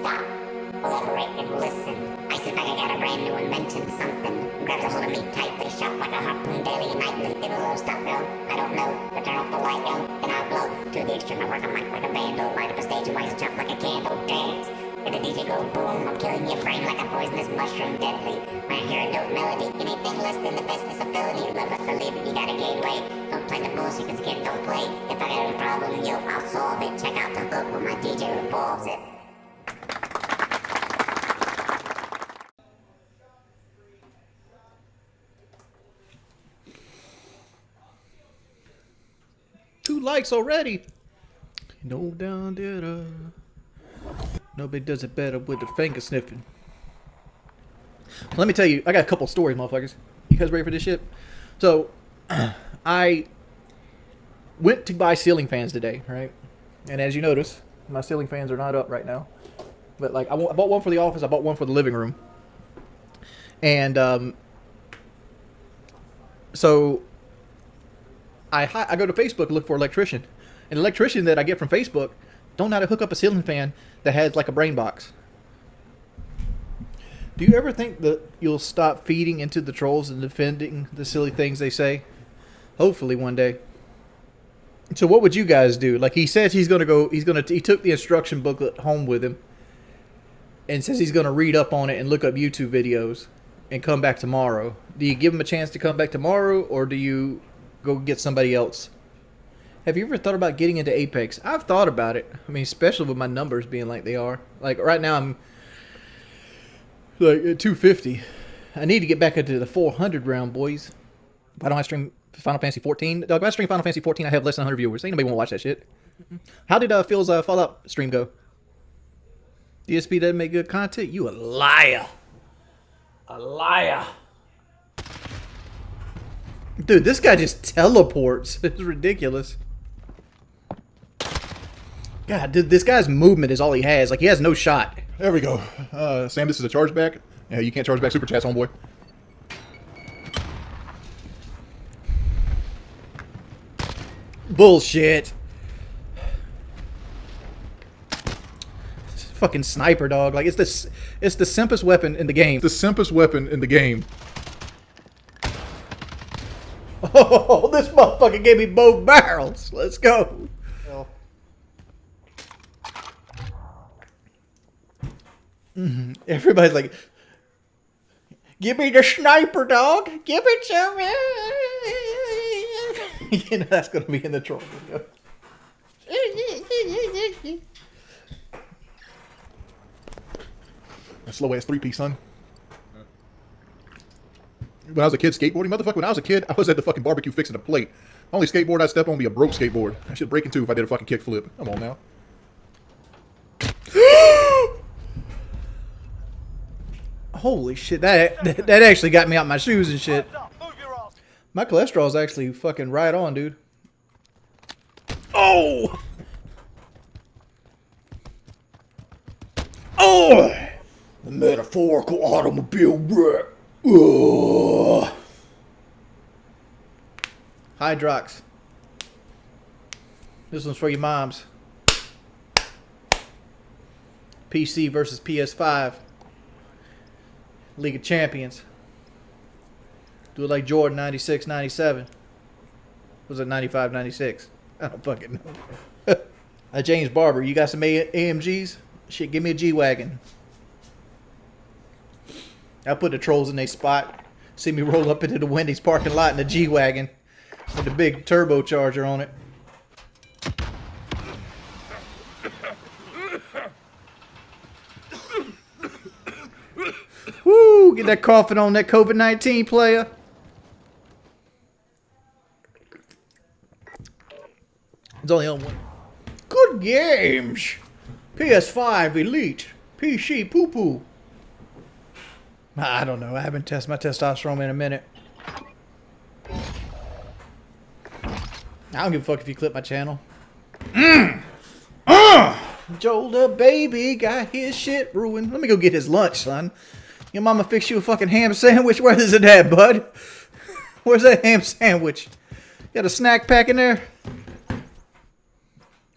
stop, elaborate, and listen. I sit back, I got a brand new invention, something. Grabs a hold of me tightly, shot like a harpoon daily and nightly. Give a little stop, go, I don't know, but turn off the light, yo, then I'll blow. To the extreme, I work a mic like a vandal, light up a stage and rise a chop like a candle, dance. Let the DJ go boom, I'm killing your brain like a poisonous mushroom, deadly. When I hear a dope melody, anything less than the best is a felony. Love us or leave it, you got a gateway. Don't play the bullshit, cause kid don't play. If I got a problem, yo, I'll solve it. Check out the hook where my DJ revolves it. Two likes already. No down there. Nobody does it better with the finger sniffing. Let me tell you, I got a couple stories, motherfuckers. You guys ready for this shit? So, I went to buy ceiling fans today, right? And as you notice, my ceiling fans are not up right now. But like, I bought one for the office. I bought one for the living room. And so I go to Facebook and look for electrician. An electrician that I get from Facebook don't know how to hook up a ceiling fan that has like a brain box. Do you ever think that you'll stop feeding into the trolls and defending the silly things they say? Hopefully one day. So what would you guys do? Like he says he took the instruction booklet home with him and says he's going to read up on it and look up YouTube videos and come back tomorrow. Do you give him a chance to come back tomorrow or do you go get somebody else? Have you ever thought about getting into Apex? I've thought about it. I mean, especially with my numbers being like they are. Like right now I'm like at 250. I need to get back into the 400 round, boys. Why don't I stream Final Fantasy 14? Dog, if I stream Final Fantasy 14, I have less than 100 viewers. Ain't nobody want to watch that shit. How did Phil's Fallout stream go? DSP doesn't make good content? You a liar. A liar. Dude, this guy just teleports. It's ridiculous. God, dude, this guy's movement is all he has. Like, he has no shot. There we go. Sam, this is a chargeback. Yeah, you can't charge back super chats, homeboy. Bullshit. It's a fucking sniper, dog. Like, it's the simplest weapon in the game. The simplest weapon in the game. Oh, this motherfucker gave me both barrels. Let's go. Everybody's like, give me the sniper, dog. Give it to me. You know that's going to be in the troll video. A slow ass 3-piece, son. When I was a kid skateboarding, motherfucker, when I was a kid, I was at the fucking barbecue fixing a plate. Only skateboard I'd step on would be a broke skateboard. I should break in two if I did a fucking kickflip. Come on now. Holy shit, that actually got me out my shoes and shit. My cholesterol's actually fucking right on, dude. Oh! Oh! The metaphorical automobile wreck. Ugh. Hydrox. This one's for your moms. PC versus PS5. League of Champions. Do it like Jordan 96, 97. Was it 95, 96? I don't fucking know. James Barber, you got some AMGs? Shit, give me a G Wagon. I put the trolls in their spot. See me roll up into the Wendy's parking lot in the G Wagon with the big turbocharger on it. Woo! Get that coughing on that COVID-19 player. It's only on one. Good games. PS5 Elite. PC Poo Poo. I don't know. I haven't tested my testosterone in a minute. I don't give a fuck if you clip my channel. Joel the baby got his shit ruined. Let me go get his lunch, son. Your mama fix you a fucking ham sandwich? Where is it at, bud? Where's that ham sandwich? Got a snack pack in there?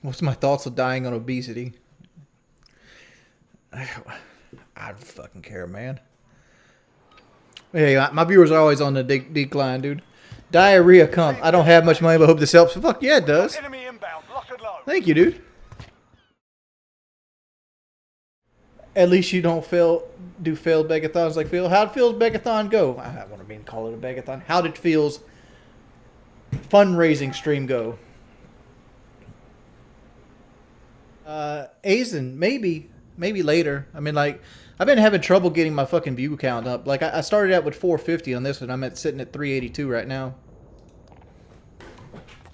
What's my thoughts of dying on obesity? I don't fucking care, man. Hey, my viewers are always on the decline, dude. Diarrhea comp. I don't have much money, but hope this helps. Fuck yeah, it does. Thank you, dude. At least you don't do failed begathons like Phil. How'd Phil's begathon go? I want to call it a begathon. How did Phil's fundraising stream go? Azen, maybe later. I mean, like, I've been having trouble getting my fucking view count up. Like, I started out with 450 on this one. I'm sitting at 382 right now.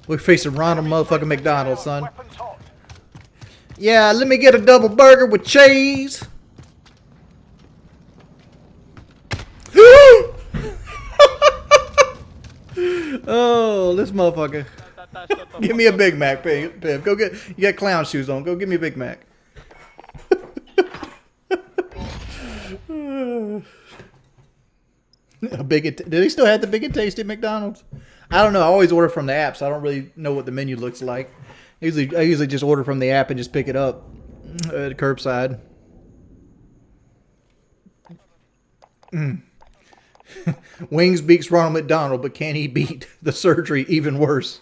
We're facing Ronald motherfucking McDonald, son. Yeah, let me get a double burger with cheese. Oh, this motherfucker. Give me a Big Mac, Piv. Go get. You got clown shoes on. Go get me a Big Mac. Do they still have the Big and Tasty McDonald's? I don't know. I always order from the app, so I don't really know what the menu looks like. I usually just order from the app and just pick it up at curbside. Wings beats Ronald McDonald, but can he beat the surgery even worse?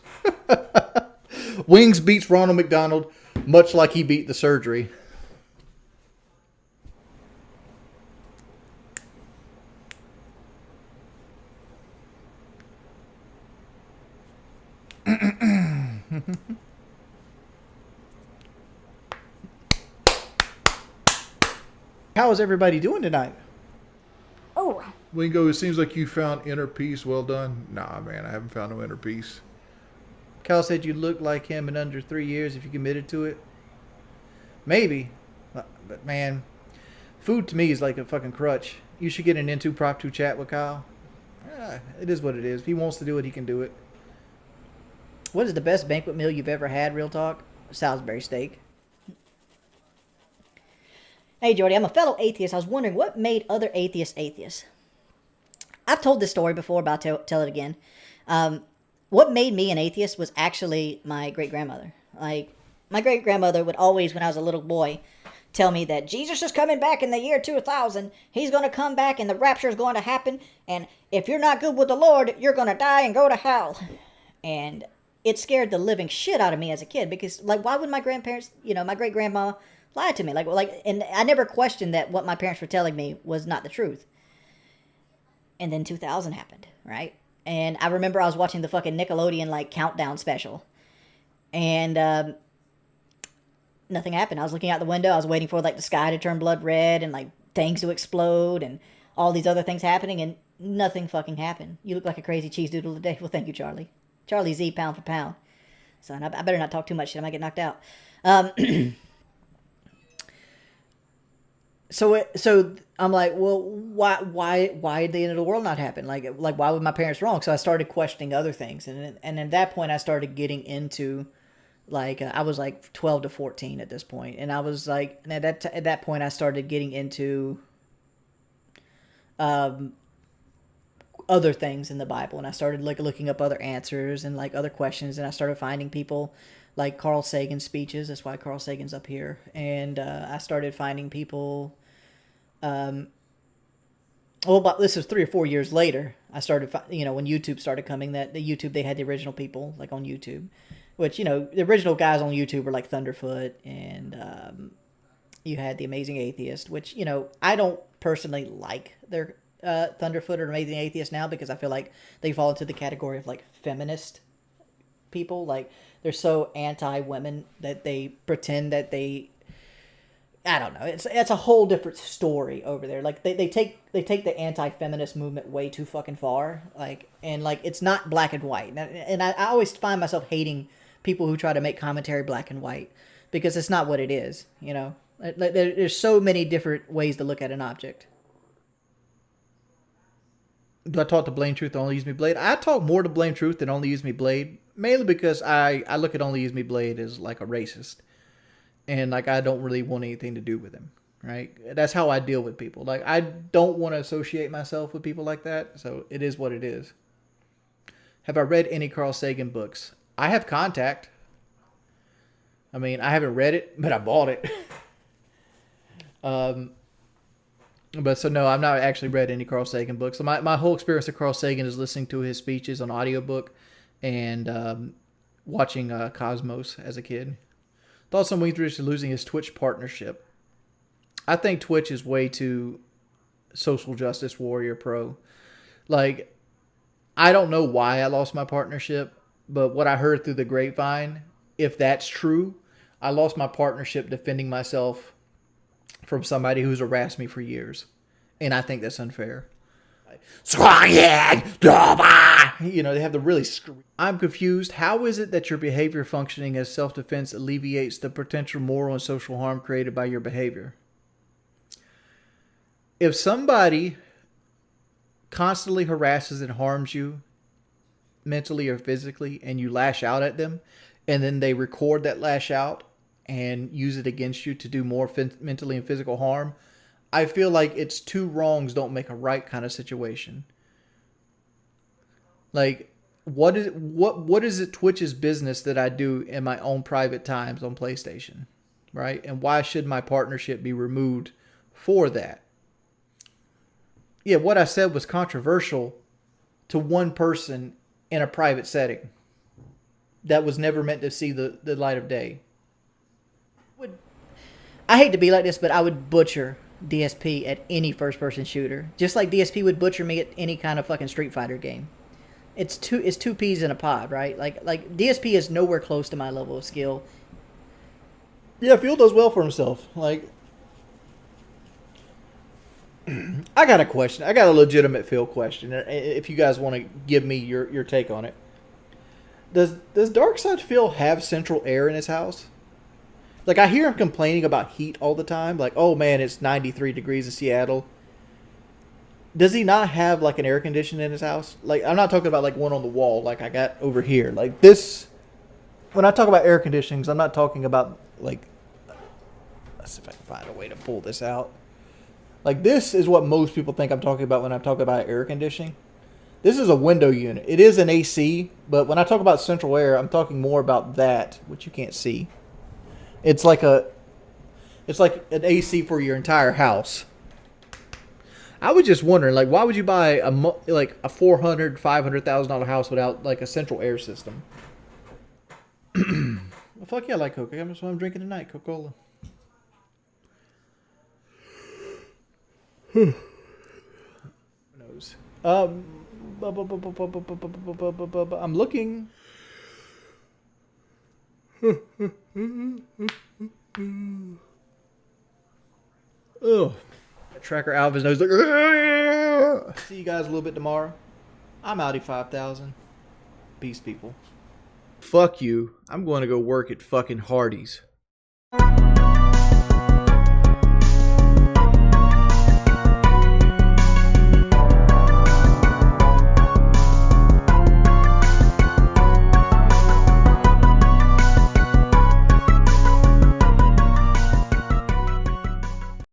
Wings beats Ronald McDonald, much like he beat the surgery. How is everybody doing tonight? Oh. Wingo, it seems like you found inner peace. Well done. Nah, man, I haven't found no inner peace. Cal said you look like him in under 3 years if you committed to it. Maybe. But man, food to me is like a fucking crutch. You should get an into Prop 2 chat with Kyle. It is what it is. If he wants to do it, he can do it. What is the best banquet meal you've ever had, real talk? Salisbury steak. Hey, Jordy, I'm a fellow atheist. I was wondering what made other atheists atheists. I've told this story before, but I'll tell it again. What made me an atheist was actually my great-grandmother. Like, my great-grandmother would always, when I was a little boy, tell me that Jesus is coming back in the year 2000. He's going to come back and the rapture is going to happen. And if you're not good with the Lord, you're going to die and go to hell. And it scared the living shit out of me as a kid because, like, why would my grandparents, my great-grandma lie to me? And I never questioned that what my parents were telling me was not the truth. And then 2000 happened, right? And I remember I was watching the fucking Nickelodeon, like, countdown special. And nothing happened. I was looking out the window. I was waiting for, like, the sky to turn blood red and, like, things to explode and all these other things happening. And nothing fucking happened. You look like a crazy cheese doodle today. Well, thank you, Charlie. Charlie Z, pound for pound. So I better not talk too much shit. I might get knocked out. So I'm like, well, why did the end of the world not happen? Like why would my parents wrong? So I started questioning other things, and at that point I started getting into, like, I was like 12 to 14 at this point, and I was like, and at that point I started getting into other things in the Bible, and I started, like, looking up other answers and, like, other questions, and I started finding people like Carl Sagan's speeches. That's why Carl Sagan's up here. And I started finding people. But this was 3 or 4 years later. I started, when YouTube started coming, that the YouTube, they had the original people, like, on YouTube, which, the original guys on YouTube were like Thunderfoot, and you had the Amazing Atheist, which, I don't personally like their Thunderfoot or Amazing Atheist now, because I feel like they fall into the category of, like, feminist people. Like, they're so anti-women that they pretend that I don't know. It's a whole different story over there. Like, they take the anti-feminist movement way too fucking far. Like, and, like, it's not black and white. And I always find myself hating people who try to make commentary black and white, because it's not what it is. There's so many different ways to look at an object. Do I talk to Blame Truth and Only Use Me Blade? I talk more to Blame Truth than Only Use Me Blade, mainly because I look at Only Use Me Blade as, like, a racist. And, like, I don't really want anything to do with him, right? That's how I deal with people. Like, I don't want to associate myself with people like that, so it is what it is. Have I read any Carl Sagan books? I have Contact. I mean, I haven't read it, but I bought it. But so no, I've not actually read any Carl Sagan books. So my whole experience with Carl Sagan is listening to his speeches on audiobook and watching Cosmos as a kid. Thoughts on Wingfish losing his Twitch partnership? I think Twitch is way too social justice warrior pro. Like, I don't know why I lost my partnership, but what I heard through the grapevine, if that's true, I lost my partnership defending myself from somebody who's harassed me for years. And I think that's unfair. You know, they have the really... I'm confused. How is it that your behavior functioning as self-defense alleviates the potential moral and social harm created by your behavior? If somebody constantly harasses and harms you mentally or physically and you lash out at them and then they record that lash out and use it against you to do more mentally and physical harm, I feel like it's two wrongs don't make a right kind of situation. Like, what is it Twitch's business that I do in my own private times on PlayStation, right? And why should my partnership be removed for that? Yeah, what I said was controversial to one person in a private setting that was never meant to see the light of day. I hate to be like this, but I would butcher DSP at any first-person shooter, just like DSP would butcher me at any kind of fucking Street Fighter game. It's two peas in a pod, right? Like DSP is nowhere close to my level of skill. Yeah, Phil does well for himself. Like, I got a question. I got a legitimate Phil question. If you guys want to give me your take on it, does Darkside Phil have central air in his house? Like, I hear him complaining about heat all the time. Like, oh man, it's 93 degrees in Seattle. Does he not have like an air conditioner in his house? Like, I'm not talking about like one on the wall like I got over here. Like this, when I talk about air conditionings, I'm not talking about like, let's see if I can find a way to pull this out. Like, this is what most people think I'm talking about when I'm talking about air conditioning. This is a window unit. It is an AC, but when I talk about central air, I'm talking more about that, which you can't see. It's like an AC for your entire house. I was just wondering, like, why would you buy a $400,000, $500,000 house without like a central air system? Well, fuck yeah, I like Coca. That's what I'm drinking tonight, Coca-Cola. Who knows? I'm looking. Oh, Tracker Alva's nose like. See you guys a little bit tomorrow. I'm Audi 5000. Peace, people. Fuck you. I'm going to go work at fucking Hardee's.